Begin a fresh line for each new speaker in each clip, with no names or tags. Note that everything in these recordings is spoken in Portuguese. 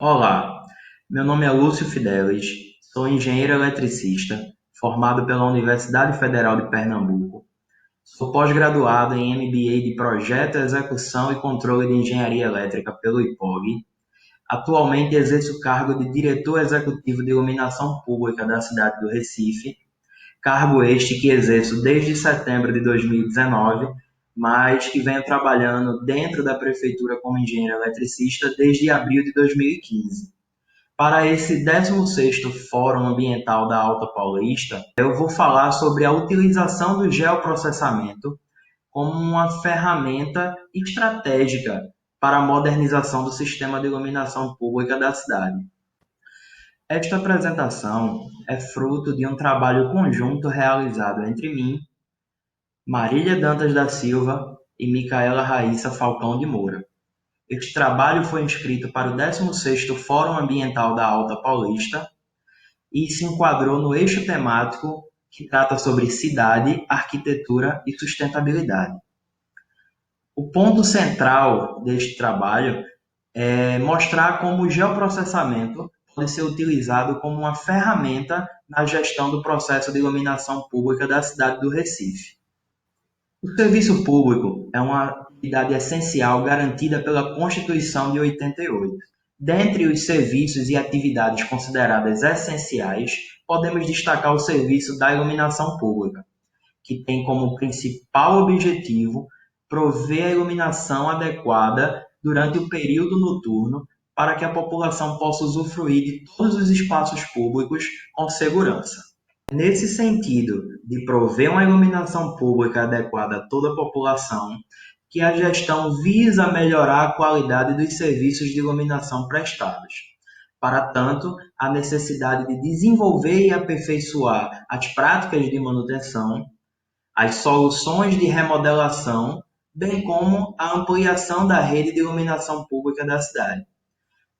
Olá, meu nome é Lúcio Fidelis, sou engenheiro eletricista, formado pela Universidade Federal de Pernambuco. Sou pós-graduado em MBA de Projeto, Execução e Controle de Engenharia Elétrica pelo IPOG. Atualmente exerço o cargo de Diretor Executivo de Iluminação Pública da cidade do Recife, cargo este que exerço desde setembro de 2019, mas que venho trabalhando dentro da Prefeitura como engenheiro eletricista desde abril de 2015. Para esse 16º Fórum Ambiental da Alta Paulista, eu vou falar sobre a utilização do geoprocessamento como uma ferramenta estratégica para a modernização do sistema de iluminação pública da cidade. Esta apresentação é fruto de um trabalho conjunto realizado entre mim, Marília Dantas da Silva e Micaela Raíssa Falcão de Moura. Este trabalho foi inscrito para o 16º Fórum Ambiental da Alta Paulista e se enquadrou no eixo temático que trata sobre cidade, arquitetura e sustentabilidade. O ponto central deste trabalho é mostrar como o geoprocessamento pode ser utilizado como uma ferramenta na gestão do processo de iluminação pública da cidade do Recife. O serviço público é uma atividade essencial garantida pela Constituição de 88. Dentre os serviços e atividades consideradas essenciais, podemos destacar o serviço da iluminação pública, que tem como principal objetivo prover a iluminação adequada durante o período noturno para que a população possa usufruir de todos os espaços públicos com segurança. Nesse sentido de prover uma iluminação pública adequada a toda a população, que a gestão visa melhorar a qualidade dos serviços de iluminação prestados. Para tanto, a necessidade de desenvolver e aperfeiçoar as práticas de manutenção, as soluções de remodelação, bem como a ampliação da rede de iluminação pública da cidade.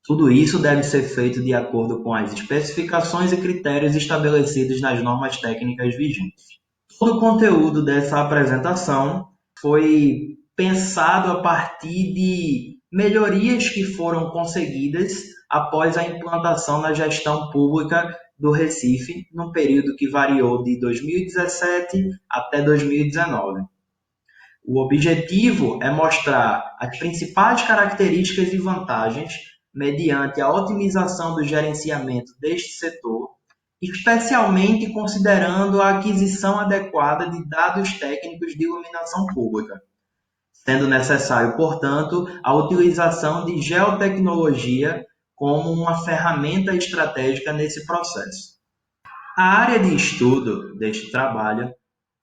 Tudo isso deve ser feito de acordo com as especificações e critérios estabelecidos nas normas técnicas vigentes. Todo o conteúdo dessa apresentação foi pensado a partir de melhorias que foram conseguidas após a implantação na gestão pública do Recife, num período que variou de 2017 até 2019. O objetivo é mostrar as principais características e vantagens mediante a otimização do gerenciamento deste setor, especialmente considerando a aquisição adequada de dados técnicos de iluminação pública, sendo necessário, portanto, a utilização de geotecnologia como uma ferramenta estratégica nesse processo. A área de estudo deste trabalho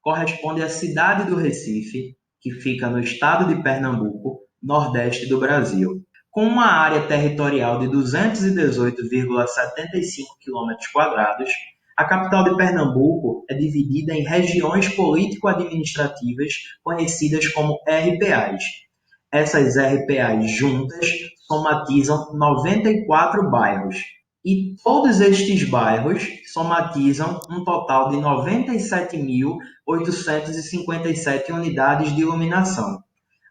corresponde à cidade do Recife, que fica no estado de Pernambuco, nordeste do Brasil. Com uma área territorial de 218,75 km², a capital de Pernambuco é dividida em regiões político-administrativas conhecidas como RPAs. Essas RPAs juntas somatizam 94 bairros, e todos estes bairros somatizam um total de 97.857 unidades de iluminação.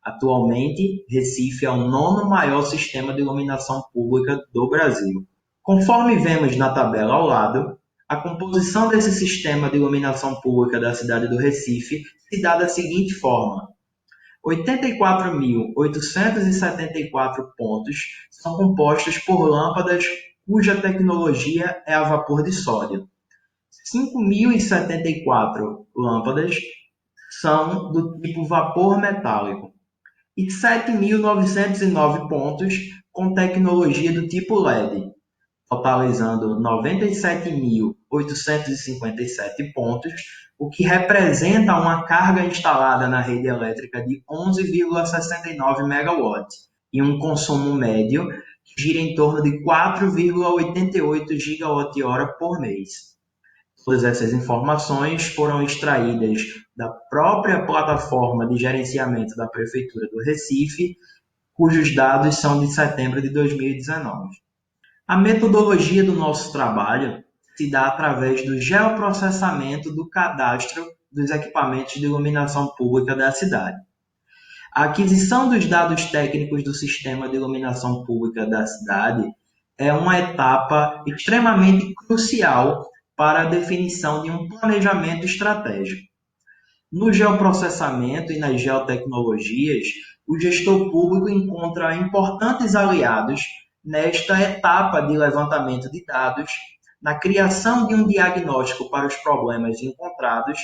Atualmente, Recife é o nono maior sistema de iluminação pública do Brasil. Conforme vemos na tabela ao lado, a composição desse sistema de iluminação pública da cidade do Recife se dá da seguinte forma: 84.874 pontos são compostos por lâmpadas cuja tecnologia é a vapor de sódio. 5.074 lâmpadas são do tipo vapor metálico e 7.909 pontos com tecnologia do tipo LED, totalizando 97.857 pontos, o que representa uma carga instalada na rede elétrica de 11,69 MW e um consumo médio que gira em torno de 4,88 GWh por mês. Todas essas informações foram extraídas da própria plataforma de gerenciamento da Prefeitura do Recife, cujos dados são de setembro de 2019. A metodologia do nosso trabalho se dá através do geoprocessamento do cadastro dos equipamentos de iluminação pública da cidade. A aquisição dos dados técnicos do sistema de iluminação pública da cidade é uma etapa extremamente crucial para a definição de um planejamento estratégico. No geoprocessamento e nas geotecnologias, o gestor público encontra importantes aliados nesta etapa de levantamento de dados, na criação de um diagnóstico para os problemas encontrados,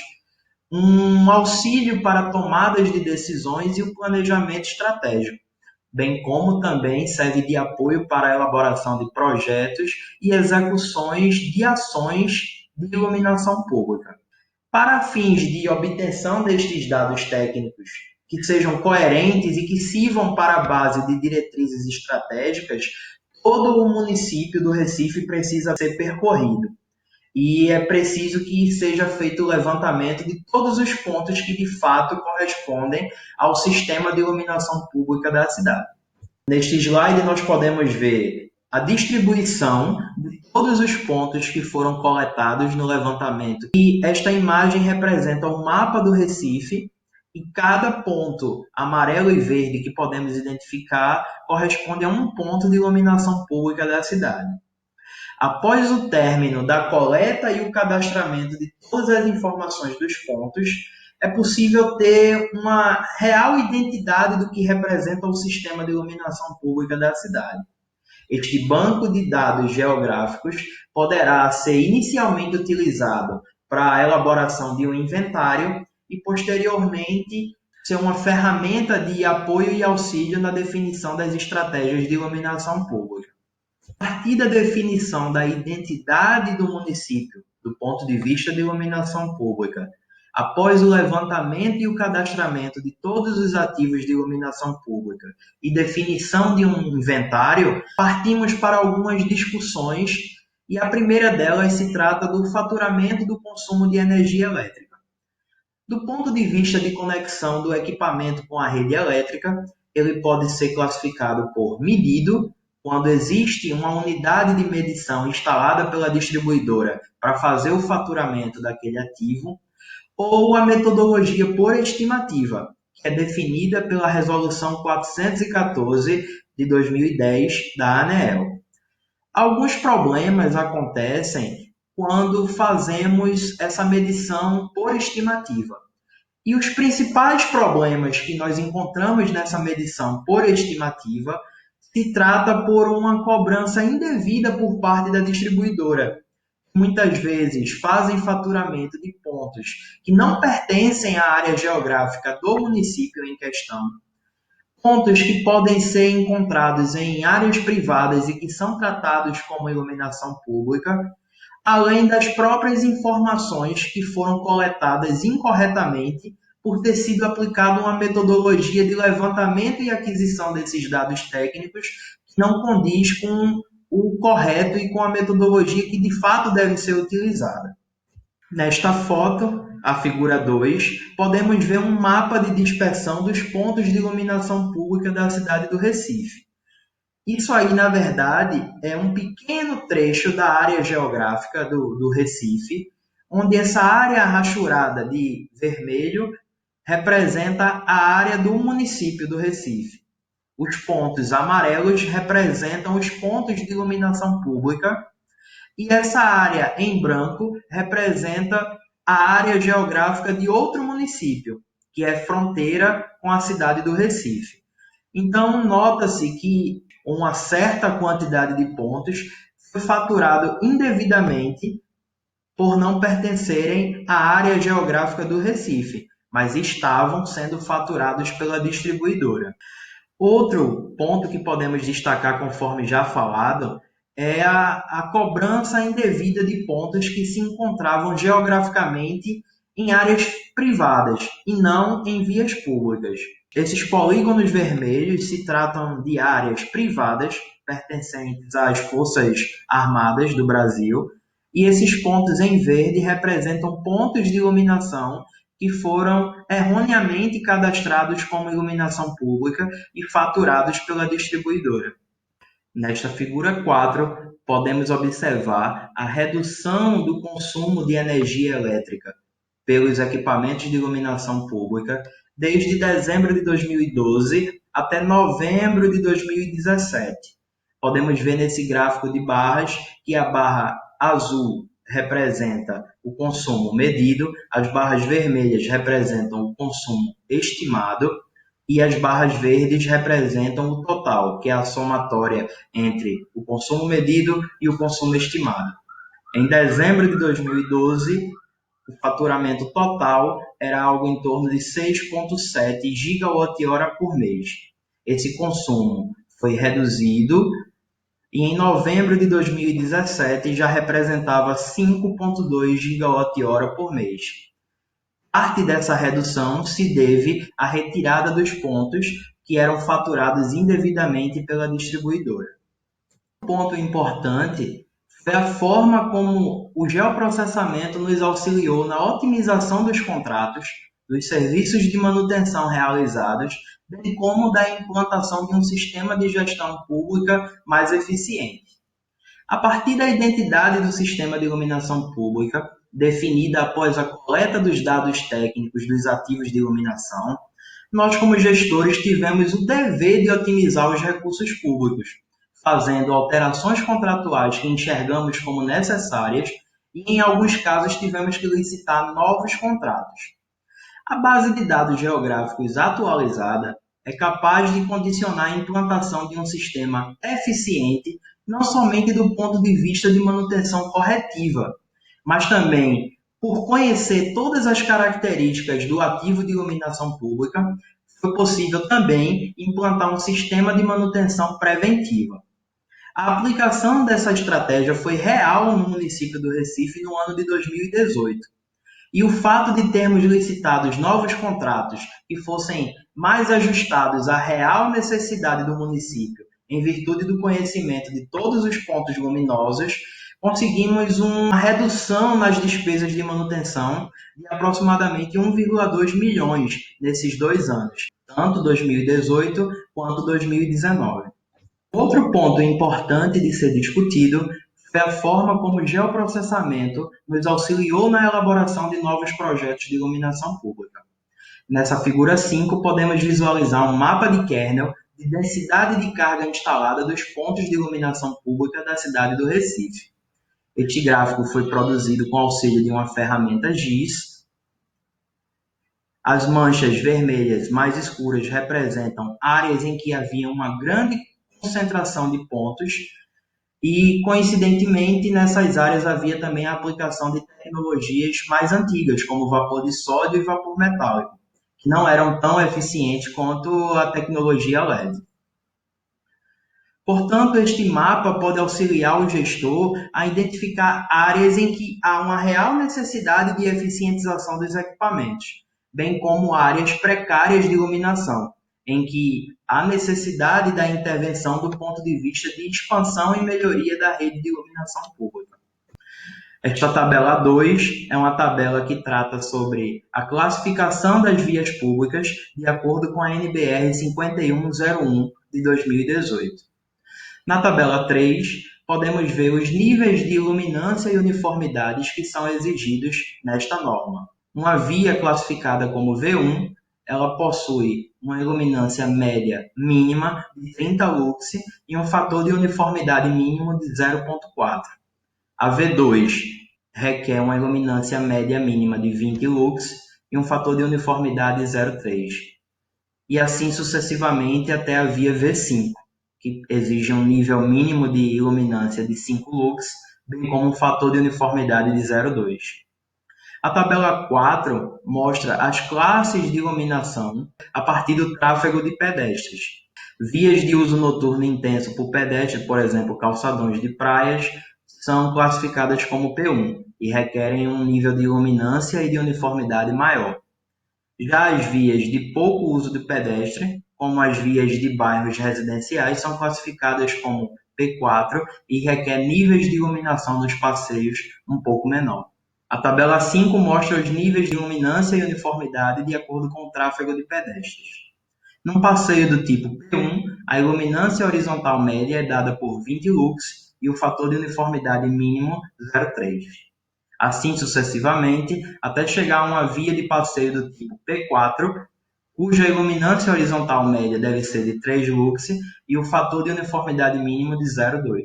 um auxílio para tomadas de decisões e o planejamento estratégico, bem como também serve de apoio para a elaboração de projetos e execuções de ações de iluminação pública. Para fins de obtenção destes dados técnicos que sejam coerentes e que sirvam para a base de diretrizes estratégicas, todo o município do Recife precisa ser percorrido. E é preciso que seja feito o levantamento de todos os pontos que de fato correspondem ao sistema de iluminação pública da cidade. Neste slide, nós podemos ver a distribuição de todos os pontos que foram coletados no levantamento. E esta imagem representa o mapa do Recife, e cada ponto amarelo e verde que podemos identificar corresponde a um ponto de iluminação pública da cidade. Após o término da coleta e o cadastramento de todas as informações dos pontos, é possível ter uma real identidade do que representa o sistema de iluminação pública da cidade. Este banco de dados geográficos poderá ser inicialmente utilizado para a elaboração de um inventário e, posteriormente, ser uma ferramenta de apoio e auxílio na definição das estratégias de iluminação pública. A partir da definição da identidade do município, do ponto de vista de iluminação pública, após o levantamento e o cadastramento de todos os ativos de iluminação pública e definição de um inventário, partimos para algumas discussões, e a primeira delas se trata do faturamento do consumo de energia elétrica. Do ponto de vista de conexão do equipamento com a rede elétrica, ele pode ser classificado por medido, quando existe uma unidade de medição instalada pela distribuidora para fazer o faturamento daquele ativo, ou a metodologia por estimativa, que é definida pela Resolução 414 de 2010 da ANEEL. Alguns problemas acontecem quando fazemos essa medição por estimativa. E os principais problemas que nós encontramos nessa medição por estimativa se trata por uma cobrança indevida por parte da distribuidora. Muitas vezes fazem faturamento de pontos que não pertencem à área geográfica do município em questão, pontos que podem ser encontrados em áreas privadas e que são tratados como iluminação pública, além das próprias informações que foram coletadas incorretamente por ter sido aplicada uma metodologia de levantamento e aquisição desses dados técnicos que não condiz com o correto e com a metodologia que de fato deve ser utilizada. Nesta foto, a figura 2, podemos ver um mapa de dispersão dos pontos de iluminação pública da cidade do Recife. Isso aí, na verdade, é um pequeno trecho da área geográfica do Recife, onde essa área rachurada de vermelho representa a área do município do Recife. Os pontos amarelos representam os pontos de iluminação pública e essa área em branco representa a área geográfica de outro município, que é fronteira com a cidade do Recife. Então, nota-se que uma certa quantidade de pontos foi faturado indevidamente por não pertencerem à área geográfica do Recife, mas estavam sendo faturados pela distribuidora. Outro ponto que podemos destacar, conforme já falado, é a cobrança indevida de pontos que se encontravam geograficamente em áreas privadas e não em vias públicas. Esses polígonos vermelhos se tratam de áreas privadas pertencentes às Forças Armadas do Brasil, e esses pontos em verde representam pontos de iluminação que foram erroneamente cadastrados como iluminação pública e faturados pela distribuidora. Nesta figura 4, podemos observar a redução do consumo de energia elétrica pelos equipamentos de iluminação pública desde dezembro de 2012 até novembro de 2017. Podemos ver nesse gráfico de barras que a barra azul representa o consumo medido, as barras vermelhas representam o consumo estimado e as barras verdes representam o total, que é a somatória entre o consumo medido e o consumo estimado. Em dezembro de 2012, o faturamento total era algo em torno de 6,7 gigawatt-hora por mês. Esse consumo foi reduzido e em novembro de 2017 já representava 5,2 gigawatt-hora por mês. Parte dessa redução se deve à retirada dos pontos que eram faturados indevidamente pela distribuidora. Um ponto importante foi a forma como o geoprocessamento nos auxiliou na otimização dos contratos, dos serviços de manutenção realizados, bem como da implantação de um sistema de gestão pública mais eficiente. A partir da identidade do sistema de iluminação pública, definida após a coleta dos dados técnicos dos ativos de iluminação, nós, como gestores, tivemos o dever de otimizar os recursos públicos, fazendo alterações contratuais que enxergamos como necessárias e, em alguns casos, tivemos que licitar novos contratos. A base de dados geográficos atualizada é capaz de condicionar a implantação de um sistema eficiente, não somente do ponto de vista de manutenção corretiva, mas também por conhecer todas as características do ativo de iluminação pública, foi possível também implantar um sistema de manutenção preventiva. A aplicação dessa estratégia foi real no município do Recife no ano de 2018. E o fato de termos licitados novos contratos que fossem mais ajustados à real necessidade do município, em virtude do conhecimento de todos os pontos luminosos, conseguimos uma redução nas despesas de manutenção de aproximadamente 1,2 milhões nesses 2 anos, tanto 2018 quanto 2019. Outro ponto importante de ser discutido foi a forma como o geoprocessamento nos auxiliou na elaboração de novos projetos de iluminação pública. Nessa figura 5, podemos visualizar um mapa de kernel de densidade de carga instalada dos pontos de iluminação pública da cidade do Recife. Este gráfico foi produzido com auxílio de uma ferramenta GIS. As manchas vermelhas mais escuras representam áreas em que havia uma grande concentração de pontos e, coincidentemente, nessas áreas havia também a aplicação de tecnologias mais antigas, como vapor de sódio e vapor metálico, que não eram tão eficientes quanto a tecnologia LED. Portanto, este mapa pode auxiliar o gestor a identificar áreas em que há uma real necessidade de eficientização dos equipamentos, bem como áreas precárias de iluminação, em que há necessidade da intervenção do ponto de vista de expansão e melhoria da rede de iluminação pública. Esta tabela 2 é uma tabela que trata sobre a classificação das vias públicas de acordo com a NBR 5101 de 2018. Na tabela 3, podemos ver os níveis de iluminância e uniformidades que são exigidos nesta norma. Uma via classificada como V1, ela possui uma iluminância média mínima de 30 lux e um fator de uniformidade mínimo de 0,4. A V2 requer uma iluminância média mínima de 20 lux e um fator de uniformidade 0,3. E assim sucessivamente até a via V5, que exige um nível mínimo de iluminância de 5 lux, bem como um fator de uniformidade de 0,2. A tabela 4 mostra as classes de iluminação a partir do tráfego de pedestres. Vias de uso noturno intenso por pedestre, por exemplo, calçadões de praias, são classificadas como P1 e requerem um nível de iluminância e de uniformidade maior. Já as vias de pouco uso de pedestre, como as vias de bairros residenciais, são classificadas como P4 e requer níveis de iluminação nos passeios um pouco menor. A tabela 5 mostra os níveis de iluminância e uniformidade de acordo com o tráfego de pedestres. Num passeio do tipo P1, a iluminância horizontal média é dada por 20 lux e o fator de uniformidade mínimo 0,3. Assim sucessivamente, até chegar a uma via de passeio do tipo P4, cuja iluminância horizontal média deve ser de 3 lux e o fator de uniformidade mínimo de 0,2.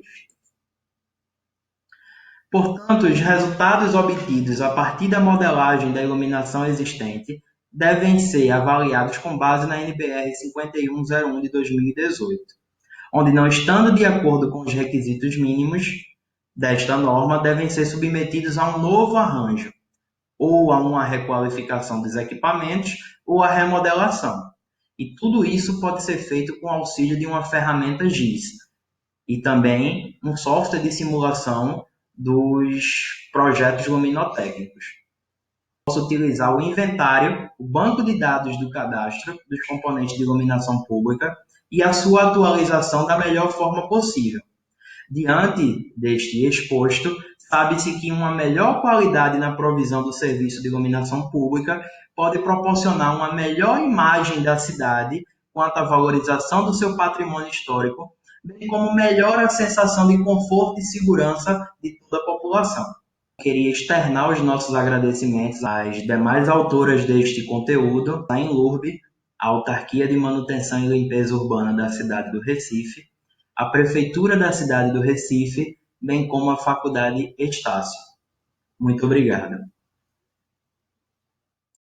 Portanto, os resultados obtidos a partir da modelagem da iluminação existente devem ser avaliados com base na NBR 5101 de 2018, onde, não estando de acordo com os requisitos mínimos desta norma, devem ser submetidos a um novo arranjo, ou a uma requalificação dos equipamentos, ou a remodelação. E tudo isso pode ser feito com o auxílio de uma ferramenta GIS e também um software de simulação dos projetos luminotécnicos. Posso utilizar o inventário, o banco de dados do cadastro dos componentes de iluminação pública e a sua atualização da melhor forma possível. Diante deste exposto, sabe-se que uma melhor qualidade na provisão do serviço de iluminação pública pode proporcionar uma melhor imagem da cidade quanto à valorização do seu patrimônio histórico, bem como melhora a sensação de conforto e segurança de toda a população. Queria externar os nossos agradecimentos às demais autoras deste conteúdo, a Enlurb, a Autarquia de Manutenção e Limpeza Urbana da cidade do Recife, a Prefeitura da cidade do Recife, bem como a Faculdade Estácio. Muito obrigado.